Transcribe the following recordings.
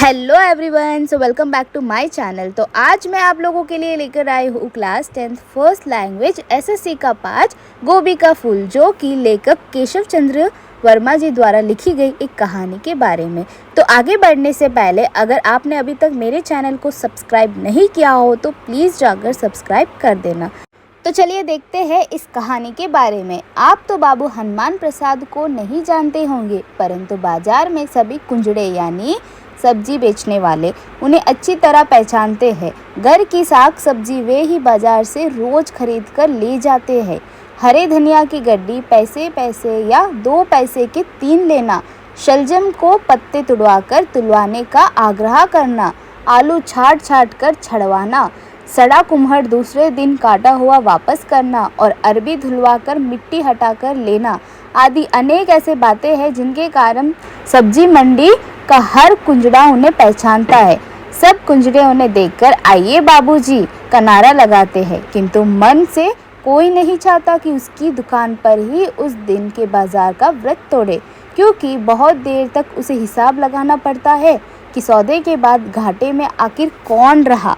Hello everyone, so welcome back to my channel. तो आज मैं आप लोगों के लिए लेकर आई हूँ class 10th first language SSC का पाठ गोभी का फूल, जो कि लेखक केशव चंद्र वर्मा जी द्वारा लिखी गई एक कहानी के बारे में। तो आगे बढ़ने से पहले अगर आपने अभी तक मेरे चैनल को सब्सक्राइब नहीं किया हो तो प्लीज़ जाकर सब्सक्राइब कर देना। तो चलिए देखते हैं इस कहानी के बारे में। आप तो बाबू हनुमान प्रसाद को नहीं जानते होंगे, परंतु बाजार में सभी कुंजड़े यानी सब्जी बेचने वाले उन्हें अच्छी तरह पहचानते हैं। घर की साग सब्जी वे ही बाजार से रोज खरीद कर ले जाते हैं। हरे धनिया की गड्डी पैसे पैसे या 2 पैसे के 3 लेना, शलजम को पत्ते तुड़वाकर तुलवाने का आग्रह करना, आलू छाट छाट कर छड़वाना, सड़ा कुम्हड़ दूसरे दिन काटा हुआ वापस करना और अरबी धुलवाकर मिट्टी हटाकर लेना आदि अनेक ऐसे बातें हैं जिनके कारण सब्जी मंडी का हर कुंजड़ा उन्हें पहचानता है। सब कुंजड़े उन्हें देखकर आइए बाबूजी का नारा लगाते हैं, किंतु मन से कोई नहीं चाहता कि उसकी दुकान पर ही उस दिन के बाजार का व्रत तोड़े, क्योंकि बहुत देर तक उसे हिसाब लगाना पड़ता है कि सौदे के बाद घाटे में आखिर कौन रहा।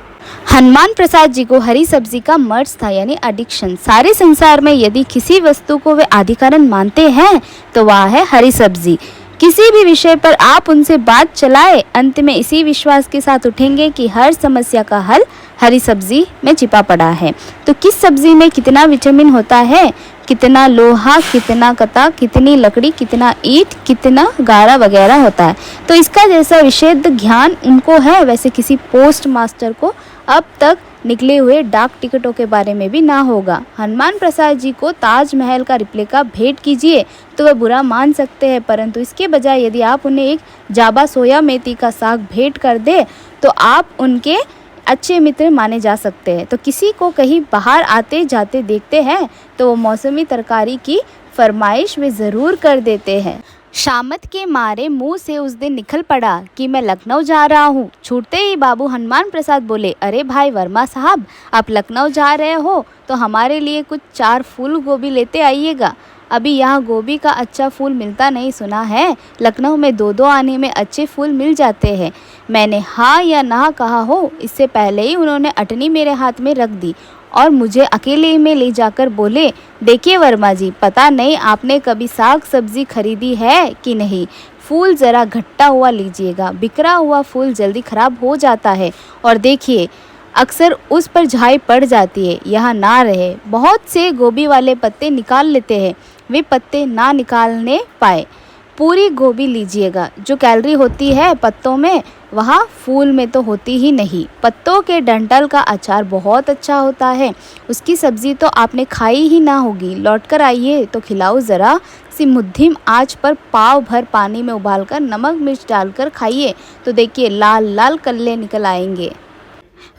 हनुमान प्रसाद जी को हरी सब्जी का मर्ज था, यानी एडिक्शन। सारे संसार में यदि किसी वस्तु को वे अधिकारण मानते हैं तो वह है हरी सब्जी। किसी भी विषय पर आप उनसे बात चलाए, अंत में इसी विश्वास के साथ उठेंगे कि हर समस्या का हल हरी सब्जी में छिपा पड़ा है। तो किस सब्जी में कितना विटामिन होता है, कितना लोहा, कितना कता, कितनी लकड़ी, कितना ईंट, कितना गारा वगैरह होता है, तो इसका जैसा विशेष ज्ञान उनको है, वैसे किसी पोस्ट मास्टर को अब तक निकले हुए डाक टिकटों के बारे में भी ना होगा। हनुमान प्रसाद जी को ताजमहल का रिप्लिका भेंट कीजिए तो वह बुरा मान सकते हैं, परंतु इसके बजाय यदि आप उन्हें एक जाबा सोया मेथी का साग भेंट कर दे तो आप उनके अच्छे मित्र माने जा सकते हैं। तो किसी को कहीं बाहर आते जाते देखते हैं तो वो मौसमी तरकारी की फरमाइश वे ज़रूर कर देते हैं। शामत के मारे मुंह से उस दिन निकल पड़ा कि मैं लखनऊ जा रहा हूँ। छूटते ही बाबू हनुमान प्रसाद बोले, अरे भाई वर्मा साहब, आप लखनऊ जा रहे हो तो हमारे लिए कुछ 4 फूल गोभी लेते आइएगा। अभी यहाँ गोभी का अच्छा फूल मिलता नहीं सुना है, लखनऊ में 2-2 आने में अच्छे फूल मिल जाते हैं। मैंने हाँ या ना कहा हो, इससे पहले ही उन्होंने अटनी मेरे हाथ में रख दी और मुझे अकेले में ले जाकर बोले, देखिए वर्मा जी, पता नहीं आपने कभी साग सब्जी खरीदी है कि नहीं, फूल ज़रा घट्टा हुआ लीजिएगा, बिखरा हुआ फूल जल्दी ख़राब हो जाता है और देखिए अक्सर उस पर झाई पड़ जाती है, यहाँ ना रहे। बहुत से गोभी वाले पत्ते निकाल लेते हैं, वे पत्ते ना निकालने पाए। पूरी गोभी लीजिएगा, जो कैलोरी होती है पत्तों में वहाँ फूल में तो होती ही नहीं। पत्तों के डंठल का अचार बहुत अच्छा होता है, उसकी सब्ज़ी तो आपने खाई ही ना होगी। लौट कर आइए तो खिलाओ ज़रा सी मुद्धिम आँच पर पाव भर पानी में उबालकर नमक मिर्च डालकर खाइए तो देखिए लाल लाल कल्ले निकल आएंगे।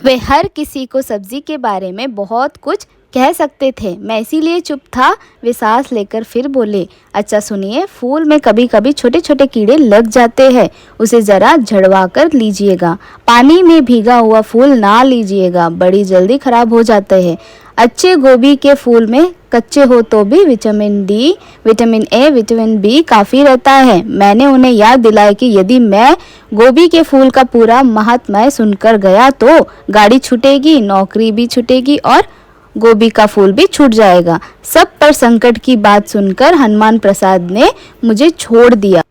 वे हर किसी को सब्ज़ी के बारे में बहुत कुछ कह सकते थे, मैं इसीलिए चुप था। वे सांस लेकर फिर बोले, अच्छा सुनिए, फूल में कभी कभी छोटे छोटे कीड़े लग जाते हैं, उसे ज़रा झड़वा कर लीजिएगा। पानी में भीगा हुआ फूल ना लीजिएगा, बड़ी जल्दी खराब हो जाते हैं। अच्छे गोभी के फूल में कच्चे हो तो भी vitamin D, vitamin A, vitamin B काफ़ी रहता है। मैंने उन्हें याद दिलाया कि यदि मैं गोभी के फूल का पूरा महात्म्य सुनकर गया तो गाड़ी छूटेगी, नौकरी भी छूटेगी और गोभी का फूल भी छूट जाएगा। सब पर संकट की बात सुनकर हनुमान प्रसाद ने मुझे छोड़ दिया।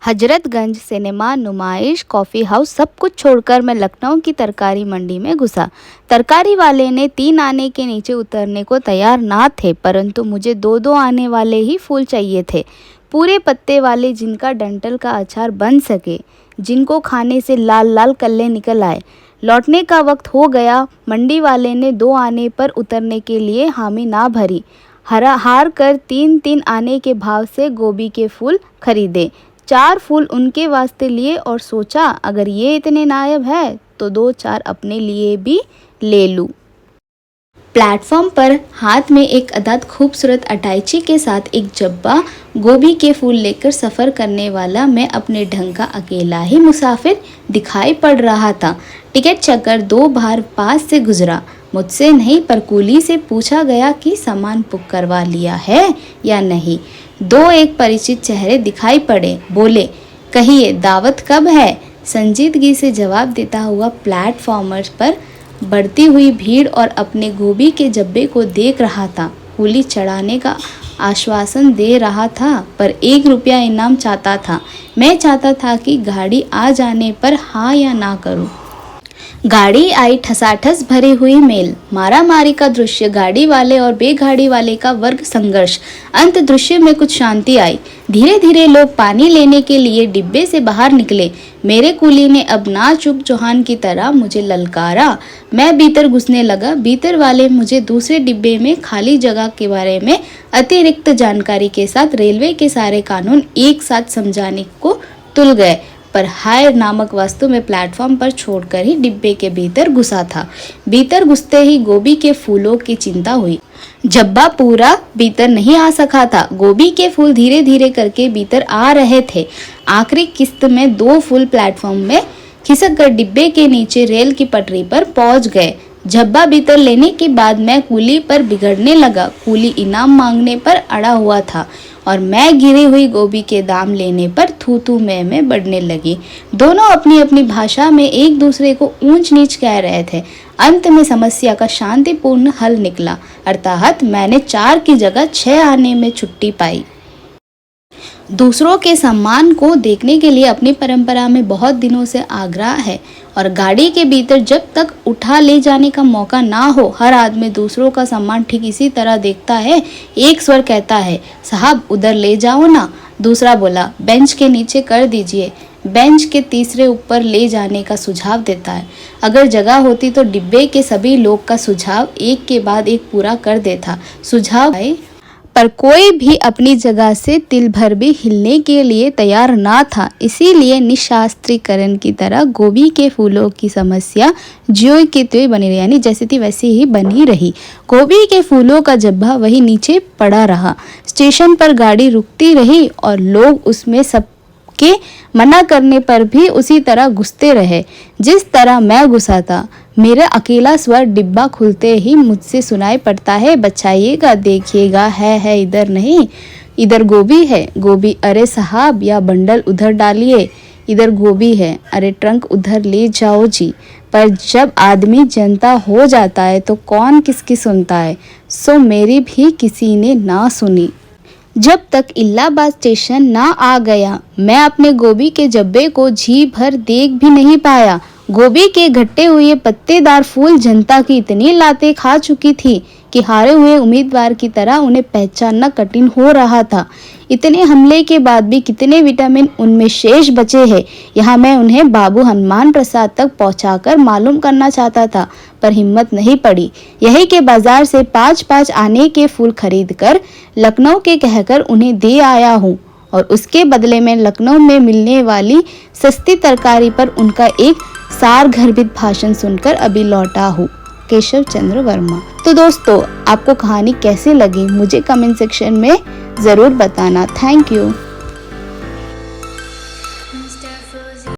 हजरतगंज, सिनेमा, नुमाइश, कॉफ़ी हाउस सब कुछ छोड़कर मैं लखनऊ की तरकारी मंडी में घुसा। तरकारी वाले ने 3 आने के नीचे उतरने को तैयार ना थे, परंतु मुझे 2-2 आने वाले ही फूल चाहिए थे, पूरे पत्ते वाले, जिनका डंठल का अचार बन सके, जिनको खाने से लाल लाल कल्ले निकल आए। लौटने का वक्त हो गया। मंडी वाले ने 2 आने पर उतरने के लिए हामी ना भरी। हार कर 3-3 आने के भाव से गोभी के फूल खरीदे। 4 फूल उनके वास्ते लिए और सोचा अगर ये इतने नायाब है तो 2-4 अपने लिए भी ले लूँ। प्लेटफॉर्म पर हाथ में एक अदाद खूबसूरत अटाइची के साथ एक जब्बा गोभी के फूल लेकर सफ़र करने वाला मैं अपने ढंग का अकेला ही मुसाफिर दिखाई पड़ रहा था। टिकट चक्कर 2 बार पास से गुजरा। मुझसे नहीं पर कुली से पूछा गया कि सामान बुक करवा लिया है या नहीं। 2 एक परिचित चेहरे दिखाई पड़े। बोले, कहिए दावत कब है? संजीदगी से जवाब देता हुआ प्लेटफॉर्मर पर बढ़ती हुई भीड़ और अपने गोभी के जब्बे को देख रहा था। कूली चढ़ाने का आश्वासन दे रहा था पर 1 रुपया इनाम चाहता था। मैं चाहता था कि गाड़ी आ जाने पर हाँ या ना करूं। गाड़ी आई, ठसाठस भरी हुई मेल, मारामारी का दृश्य, गाड़ी वाले और बेगाड़ी वाले का वर्ग संघर्ष। अंत दृश्य में कुछ शांति आई। धीरे धीरे लोग पानी लेने के लिए डिब्बे से बाहर निकले। मेरे कूली ने अब ना चुप चौहान की तरह मुझे ललकारा। मैं भीतर घुसने लगा। भीतर वाले मुझे दूसरे डिब्बे में खाली जगह के बारे में अतिरिक्त जानकारी के साथ रेलवे के सारे कानून एक साथ समझाने को तुल गए, पर हाय नामक वस्तु में प्लेटफॉर्म पर छोड़कर ही डिब्बे के भीतर घुसा था। भीतर घुसते ही गोभी के फूलों की चिंता हुई। जब्बा पूरा भीतर नहीं आ सका था। गोभी के फूल धीरे धीरे करके भीतर आ रहे थे। आखिरी किस्त में 2 फूल प्लेटफॉर्म में खिसक कर डिब्बे के नीचे रेल की पटरी पर पहुंच गए। झब्बा भीतर लेने के बाद मैं कूली पर बिगड़ने लगा। कूली इनाम मांगने पर अड़ा हुआ था और मैं गिरी हुई गोभी के दाम लेने पर थू थू मैं बढ़ने लगी। दोनों अपनी अपनी भाषा में एक दूसरे को ऊंच नीच कह रहे थे। अंत में समस्या का शांतिपूर्ण हल निकला, अर्थात मैंने 4 की जगह 6 आने में छुट्टी पाई। दूसरों के सम्मान को देखने के लिए अपनी परंपरा में बहुत दिनों से आग्रह है और गाड़ी के भीतर जब तक उठा ले जाने का मौका ना हो, हर आदमी दूसरों का सम्मान ठीक इसी तरह देखता है। एक स्वर कहता है, साहब उधर ले जाओ ना। दूसरा बोला, बेंच के नीचे कर दीजिए। बेंच के तीसरे ऊपर ले जाने का सुझाव देता है। अगर जगह होती तो डिब्बे के सभी लोग का सुझाव एक के बाद एक पूरा कर देता। सुझाव पर कोई भी अपनी जगह से तिल भर भी हिलने के लिए तैयार ना था। इसीलिए निशास्त्रीकरण की तरह गोभी के फूलों की समस्या ज्यों की त्यों बनी रही, यानी जैसी थी वैसी ही बनी रही। गोभी के फूलों का जब्बा वही नीचे पड़ा रहा। स्टेशन पर गाड़ी रुकती रही और लोग उसमें सबके मना करने पर भी उसी तरह घुसते रहे जिस तरह मैं घुसा था। मेरा अकेला स्वर डिब्बा खुलते ही मुझसे सुनाई पड़ता है, बचाइएगा, देखिएगा, है इधर नहीं, इधर गोभी है। गोभी, अरे साहब या बंडल उधर डालिए, इधर गोभी है, अरे ट्रंक उधर ले जाओ जी। पर जब आदमी जनता हो जाता है तो कौन किसकी सुनता है। सो मेरी भी किसी ने ना सुनी। जब तक इलाहाबाद स्टेशन ना आ गया मैं अपने गोभी के जब्बे को जी भर देख भी नहीं पाया। गोभी के घटे हुए पत्तेदार फूल जनता की इतनी लातें खा चुकी थी कि हारे हुए उम्मीदवार की तरह उन्हें पहचानना कठिन हो रहा था। इतने हमले के बाद भी कितने विटामिन उनमें शेष बचे हैं, यहाँ मैं उन्हें बाबू हनुमान प्रसाद तक पहुंचाकर मालूम करना चाहता था, पर हिम्मत नहीं पड़ी। यही के बाजार से 5-5 आने के फूल खरीदकर लखनऊ के कहकर उन्हें दे आया हूँ और उसके बदले में लखनऊ में मिलने वाली सस्ती तरकारी पर उनका एक सार गर्भित भाषण सुनकर अभी लौटा हूँ। केशव चंद्र वर्मा। तो दोस्तों, आपको कहानी कैसी लगी मुझे कमेंट सेक्शन में ज़रूर बताना। Thank you.